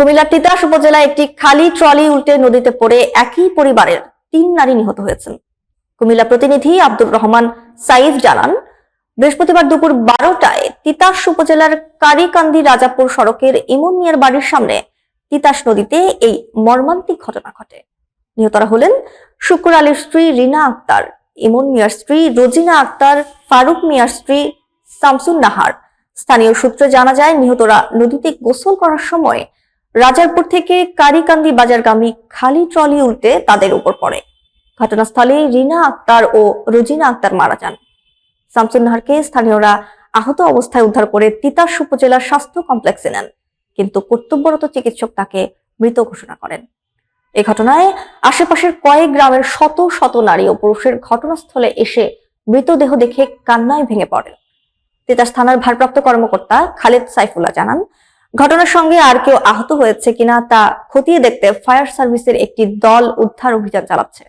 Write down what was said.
কুমিল্লার তিতাস উপজেলায় একটি খালি ট্রলি উল্টে নদীতে পড়ে একই পরিবারের ৩ নারী নিহত হয়েছেন। কুমিল্লা প্রতিনিধি আব্দুর রহমান সাইফ জানান, বৃহস্পতিবার দুপুর 12টায় তিতাস উপজেলার কারিকান্দি রাজাপুর সড়কের ইমন মিয়ার বাড়ির সামনে তিতাস নদীতে এই মর্মান্তিক ঘটনা ঘটে। নিহতরা হলেন শুকুর আলীর স্ত্রী রিনা আক্তার, ইমন মিয়ার স্ত্রী রোজিনা আক্তার, ফারুক মিয়ার স্ত্রী শামসুন নাহার। স্থানীয় সূত্রে জানা যায়, নিহতরা নদীতে গোসল করার সময় রাজারপুর থেকে কারিকান্দি বাজারগামী খালি ট্রলি উল্টে তাদের উপর পড়ে। ঘটনাস্থলে রিনা আক্তার ও রোজিনা আক্তার মারা যান। শামসুন নাহারকে স্থানীয়রা আহত অবস্থায় উদ্ধার করে তিতাস উপজেলার স্বাস্থ্য কমপ্লেক্সে নেন, কিন্তু কর্তব্যরত চিকিৎসক তাকে মৃত ঘোষণা করেন। এই ঘটনায় আশেপাশের কয়েক গ্রামের শত শত নারী ও পুরুষের ঘটনাস্থলে এসে মৃতদেহ দেখে কান্নায় ভেঙে পড়েন। তিতাস থানার ভারপ্রাপ্ত কর্মকর্তা খালেদ সাইফুল্লাহ জানান, ঘটনার সঙ্গে আর কেউ আহত হয়েছে কিনা তা খতিয়ে দেখতে ফায়ার সার্ভিসের একটি দল উদ্ধার অভিযান চালাচ্ছে।